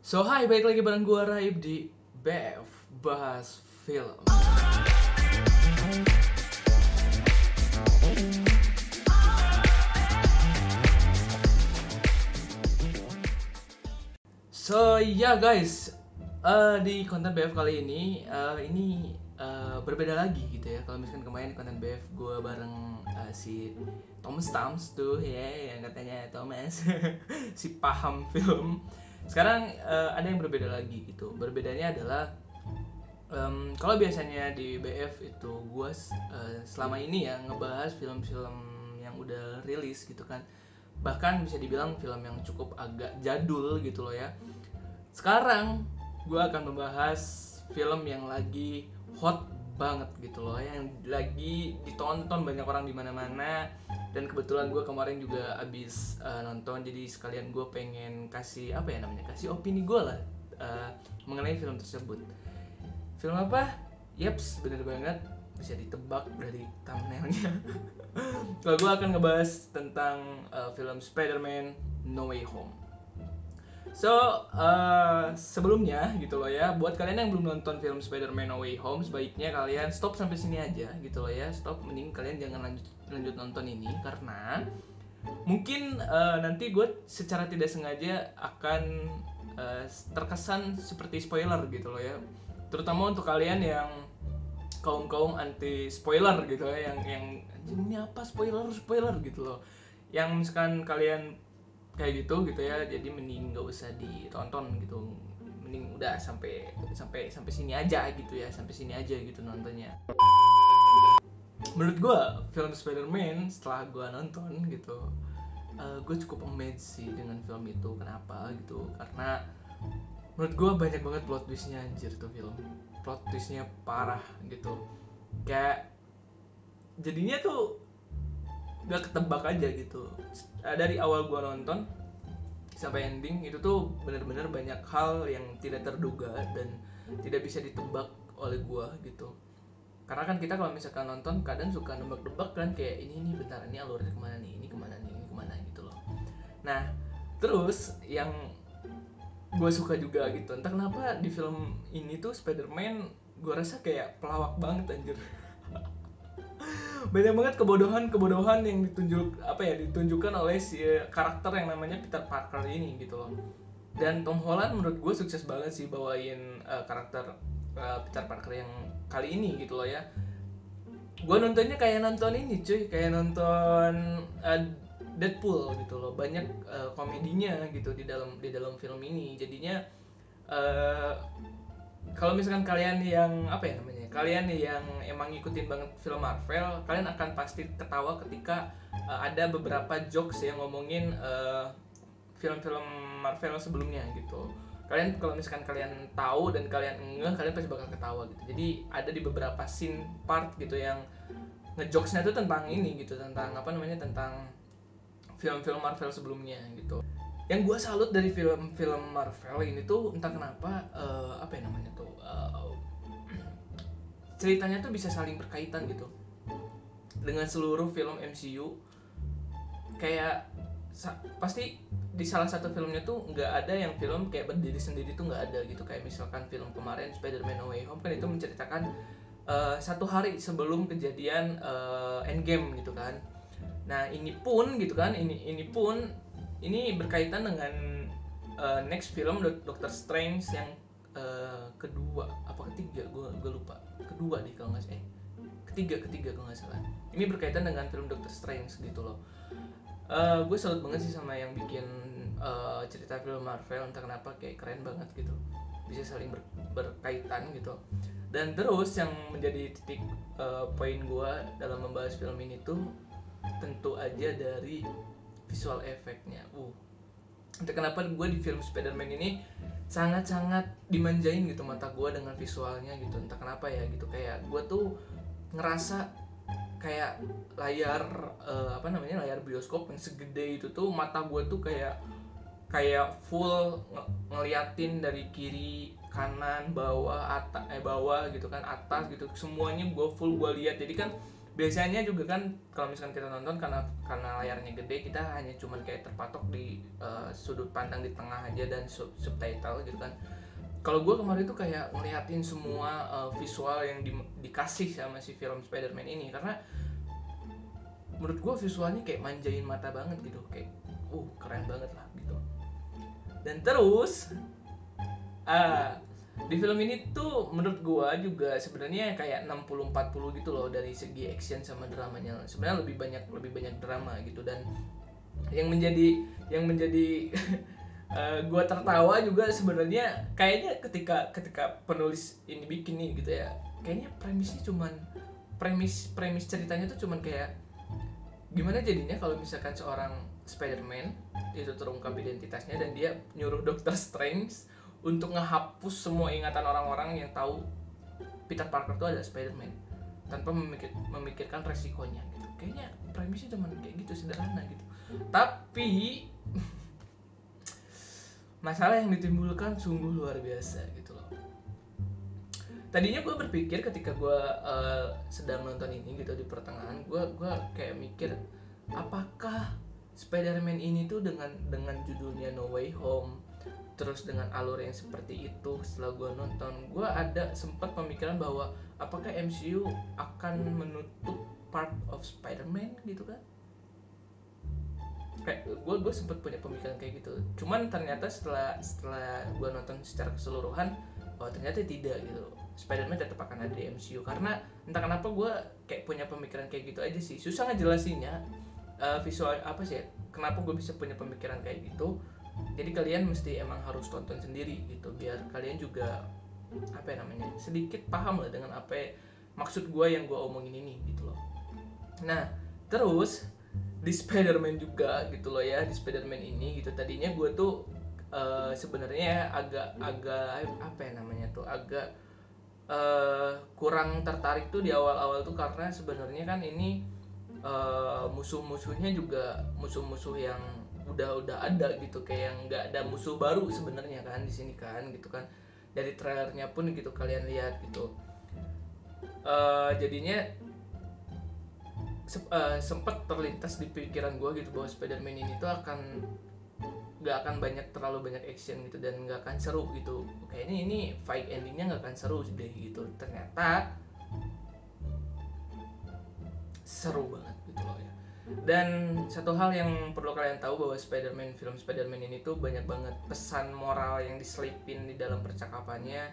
So hi, balik lagi bareng gua Raib di BF Bahas Film. So ya guys, di konten BF kali ini berbeda lagi gitu ya. Kalau misalkan kemarin di konten BF gua bareng si Thomas Tams tuh ya, yang katanya Thomas si paham film. Sekarang ada yang berbeda lagi gitu. Berbedanya adalah kalau biasanya di BF itu gue selama ini ya ngebahas film-film yang udah rilis gitu kan, bahkan bisa dibilang film yang cukup agak jadul gitu loh ya. Sekarang gue akan membahas film yang lagi hot banget gitu loh, yang lagi ditonton banyak orang di mana-mana. Dan kebetulan gue kemarin juga abis nonton, jadi sekalian gue pengen kasih kasih opini gue lah mengenai film tersebut. Film apa? Yeps, bener banget, bisa ditebak dari thumbnailnya. Kalau gue akan ngebahas tentang film Spider-Man No Way Home. So, sebelumnya gitu loh ya, buat kalian yang belum nonton film Spider-Man No Way Home, sebaiknya kalian stop sampai sini aja gitu loh ya. Stop, mending kalian jangan lanjut nonton ini, karena mungkin nanti gue secara tidak sengaja akan terkesan seperti spoiler gitu loh ya. Terutama untuk kalian yang kaum anti spoiler gitu ya, yang ini apa spoiler gitu loh. Yang misalkan kalian kayak gitu ya, jadi mending nggak usah ditonton gitu, mending udah sampai sini aja gitu ya, sampai sini aja gitu nontonnya. Menurut gue film Spider-Man setelah gue nonton gitu, gue cukup amazed sih dengan film itu. Kenapa gitu? Karena menurut gue banyak banget plot twistnya, anjir tuh film. Plot twistnya parah gitu. Kayak jadinya tuh gak ketebak aja gitu. Dari awal gue nonton sampai ending itu tuh benar-benar banyak hal yang tidak terduga dan tidak bisa ditebak oleh gue gitu. Karena kan kita kalau misalkan nonton kadang suka nebak-nebak kan, kayak ini bentar, ini alurnya kemana nih, ini kemana gitu loh. Nah terus yang gue suka juga gitu, entah kenapa di film ini tuh Spider-Man gue rasa kayak pelawak banget anjir. Banyak banget kebodohan yang ditunjukkan oleh si karakter yang namanya Peter Parker ini gitu loh. Dan Tom Holland menurut gue sukses banget sih bawain karakter Peter Parker yang kali ini gitu loh ya. Gue nontonnya kayak nonton ini cuy, kayak nonton Deadpool gitu loh. Banyak komedinya gitu di dalam film ini. Jadinya kalau misalkan kalian yang kalian yang emang ngikutin banget film Marvel, kalian akan pasti ketawa ketika ada beberapa jokes yang ngomongin film-film Marvel sebelumnya gitu. Kalian kalau misalkan kalian tahu dan kalian ngeh, kalian pasti bakal ketawa gitu. Jadi ada di beberapa scene part gitu yang ngejokesnya tuh tentang ini gitu, tentang tentang film-film Marvel sebelumnya gitu. Yang gue salut dari film-film Marvel ini tuh entah kenapa ceritanya tuh bisa saling berkaitan gitu dengan seluruh film MCU. Kayak pasti di salah satu filmnya tuh nggak ada yang film kayak berdiri sendiri tuh, nggak ada gitu. Kayak misalkan film kemarin Spider-Man No Way Home kan itu menceritakan satu hari sebelum kejadian Endgame gitu kan. Nah ini pun gitu kan, ini berkaitan dengan next film Doctor Strange yang kedua apa ketiga, gue lupa, kedua deh kalau nggak salah, ketiga kalau nggak salah. Ini berkaitan dengan film Doctor Strange gitu loh. Gue salut banget sih sama yang bikin cerita film Marvel, entah kenapa kayak keren banget gitu, bisa saling berkaitan gitu. Dan terus yang menjadi titik poin gue dalam membahas film ini tuh tentu aja dari visual efeknya. Entah kenapa gue di film Spider-Man ini sangat-sangat dimanjain gitu mata gue dengan visualnya gitu. Entah kenapa ya gitu, kayak gue tuh ngerasa kayak layar layar bioskop yang segede itu tuh, mata gue tuh kayak full ngeliatin dari kiri kanan bawah bawah gitu kan, atas gitu, semuanya gue full gue lihat. Jadi kan biasanya juga kan kalau misalkan kita nonton karena layarnya gede, kita hanya cuman kayak terpatok di sudut pandang di tengah aja dan subtitle gitu kan. Kalau gue kemarin tuh kayak ngeliatin semua visual yang dikasih sama si film Spider-Man ini, karena menurut gue visualnya kayak manjain mata banget gitu, kayak keren banget lah gitu. Dan terus di film ini tuh menurut gua juga sebenarnya kayak 60-40 gitu loh dari segi action sama dramanya. Sebenarnya lebih banyak drama gitu, dan yang menjadi gua tertawa juga sebenarnya kayaknya ketika penulis ini bikin nih gitu ya. Kayaknya premis ceritanya tuh cuman kayak gimana jadinya kalau misalkan seorang Spider-Man itu terungkap identitasnya dan dia nyuruh Doctor Strange untuk ngehapus semua ingatan orang-orang yang tahu Peter Parker itu adalah Spider-Man tanpa memikirkan resikonya gitu. Kayaknya premisnya cuma kayak gitu, sederhana gitu. Tapi masalah yang ditimbulkan sungguh luar biasa gitu loh. Tadinya gue berpikir ketika gue sedang nonton ini gitu di pertengahan, gue kayak mikir apakah Spider-Man ini tuh dengan judulnya No Way Home, terus dengan alur yang seperti itu, setelah gue nonton, gue ada sempat pemikiran bahwa apakah MCU akan menutup part of Spider-Man gitu kan. Kayak gue sempat punya pemikiran kayak gitu. Cuman ternyata setelah gue nonton secara keseluruhan, ternyata tidak gitu. Spider-Man tetap akan ada di MCU, karena entah kenapa gue kayak punya pemikiran kayak gitu aja sih. Susah ngejelasinnya visual apa sih ya, kenapa gue bisa punya pemikiran kayak gitu. Jadi kalian mesti emang harus tonton sendiri gitu, biar kalian juga sedikit paham lah dengan apa maksud gue yang gue omongin ini gitu loh. Nah terus di Spider-Man juga gitu loh ya, di Spider-Man ini gitu, tadinya gue tuh sebenarnya agak kurang tertarik tuh di awal-awal tuh, karena sebenarnya kan ini musuh-musuhnya juga musuh-musuh yang udah ada gitu, kayak yang nggak ada musuh baru sebenarnya kan di sini kan gitu kan. Dari trailernya pun gitu kalian lihat gitu. Jadinya sempet terlintas di pikiran gue gitu bahwa Spider-Man ini tuh nggak akan terlalu banyak action gitu, dan nggak akan seru gitu. Kayaknya ini fight endingnya nggak akan seru deh gitu. Ternyata seru banget gitu loh ya. Dan satu hal yang perlu kalian tahu bahwa film Spider-Man ini tuh banyak banget pesan moral yang diselipin di dalam percakapannya.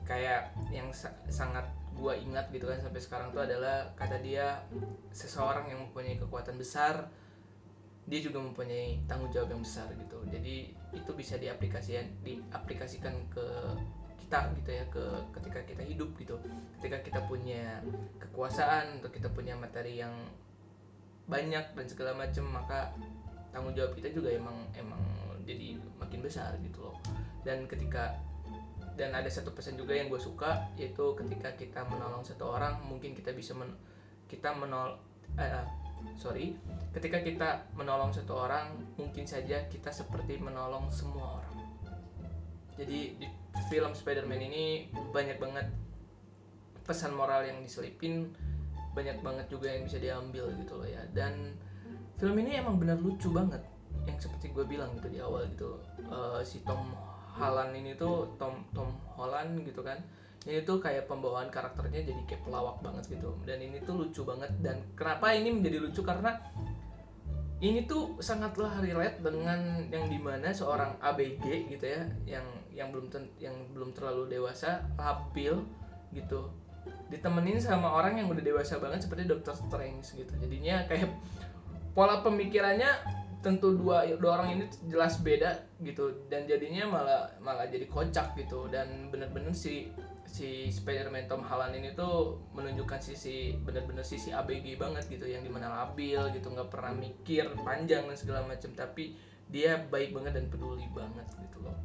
Kayak yang sangat gua ingat gitu kan sampai sekarang tuh adalah kata dia, seseorang yang mempunyai kekuatan besar, dia juga mempunyai tanggung jawab yang besar gitu. Jadi itu bisa diaplikasikan ke kita gitu ya, ketika kita hidup gitu. Ketika kita punya kekuasaan atau kita punya materi yang banyak dan segala macam, maka tanggung jawab kita juga emang jadi makin besar gitu loh. Dan ada satu pesan juga yang gue suka, yaitu ketika kita menolong satu orang, mungkin kita bisa ketika kita menolong satu orang, mungkin saja kita seperti menolong semua orang. Jadi di film Spider-Man ini banyak banget pesan moral yang diselipin, banyak banget juga yang bisa diambil gitu loh ya. Dan film ini emang benar lucu banget, yang seperti gue bilang gitu di awal gitu. Si Tom Holland ini tuh Tom Holland gitu kan, ini tuh kayak pembawaan karakternya jadi kayak pelawak banget gitu. Dan ini tuh lucu banget. Dan kenapa ini menjadi lucu, karena ini tuh sangatlah relate dengan yang dimana seorang ABG gitu ya, yang belum terlalu dewasa, labil gitu, ditemenin sama orang yang udah dewasa banget seperti Doctor Strange gitu. Jadinya kayak pola pemikirannya tentu dua orang ini jelas beda gitu, dan jadinya malah jadi kocak gitu. Dan bener-bener si Spider-Man Tom Holland ini tuh menunjukkan bener-bener sisi ABG banget gitu, yang dimana labil gitu, nggak pernah mikir panjang dan segala macam, tapi dia baik banget dan peduli banget gitu loh.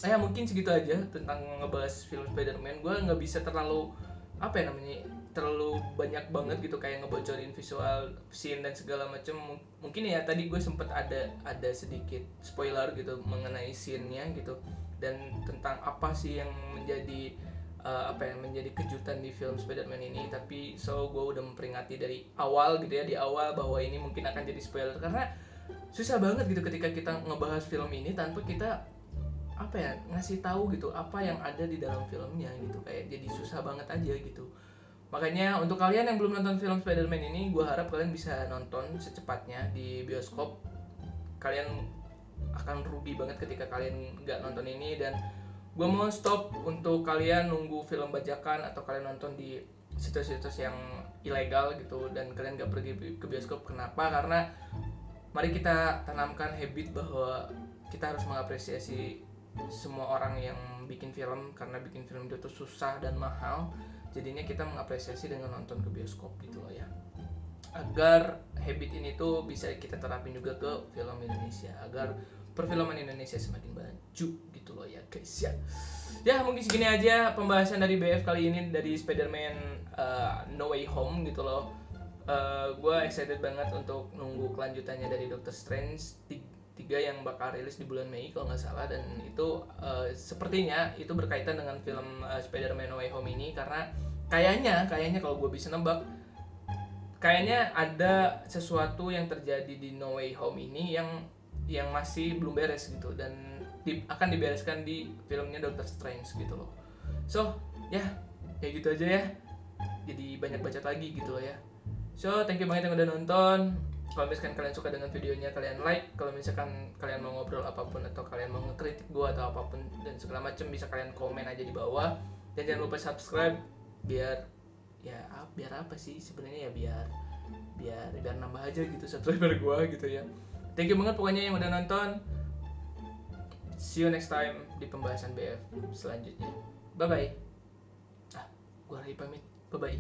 Mungkin segitu aja tentang ngebahas film Spider-Man. Gue nggak bisa terlalu terlalu banyak banget gitu kayak ngebocorin visual scene dan segala macam. Mungkin ya tadi gue sempet ada sedikit spoiler gitu mengenai scene-nya gitu, dan tentang apa sih yang menjadi menjadi kejutan di film Spider-Man ini, tapi gue udah memperingati dari awal gitu ya, di awal bahwa ini mungkin akan jadi spoiler karena susah banget gitu ketika kita ngebahas film ini tanpa kita ngasih tahu gitu apa yang ada di dalam filmnya gitu, kayak jadi susah banget aja gitu. Makanya untuk kalian yang belum nonton film Spider-Man ini, gue harap kalian bisa nonton secepatnya di bioskop. Kalian akan rugi banget ketika kalian nggak nonton ini, dan gue mau stop untuk kalian nunggu film bajakan atau kalian nonton di situs-situs yang ilegal gitu dan kalian nggak pergi ke bioskop. Kenapa? Karena mari kita tanamkan habit bahwa kita harus mengapresiasi semua orang yang bikin film, karena bikin film itu tuh susah dan mahal. Jadinya kita mengapresiasi dengan nonton ke bioskop gitu loh ya, agar habit ini tuh bisa kita terapin juga ke film Indonesia, agar perfilman Indonesia semakin maju gitu loh ya guys ya. Ya mungkin segini aja pembahasan dari BF kali ini, dari Spider-Man No Way Home gitu loh. Gue excited banget untuk nunggu kelanjutannya dari Doctor Strange 3 yang bakal rilis di bulan Mei kalau nggak salah, dan itu sepertinya itu berkaitan dengan film Spider-Man No Way Home ini, karena kayaknya kalau gue bisa nebak, kayaknya ada sesuatu yang terjadi di No Way Home ini yang masih belum beres gitu, dan akan dibereskan di filmnya Doctor Strange gitu loh. So ya kayak gitu aja ya, jadi banyak bacot lagi gitu loh ya. So thank you banget yang udah nonton. Kalau misalkan kalian suka dengan videonya, kalian like. Kalau misalkan kalian mau ngobrol apapun atau kalian mau ngekritik gue atau apapun dan segala macam, bisa kalian komen aja di bawah. Dan jangan lupa subscribe biar apa sih sebenarnya ya, biar nambah aja gitu subscriber gue gitu ya. Thank you banget pokoknya yang udah nonton. See you next time di pembahasan BF selanjutnya. Bye bye. Gue lagi pamit. Bye bye.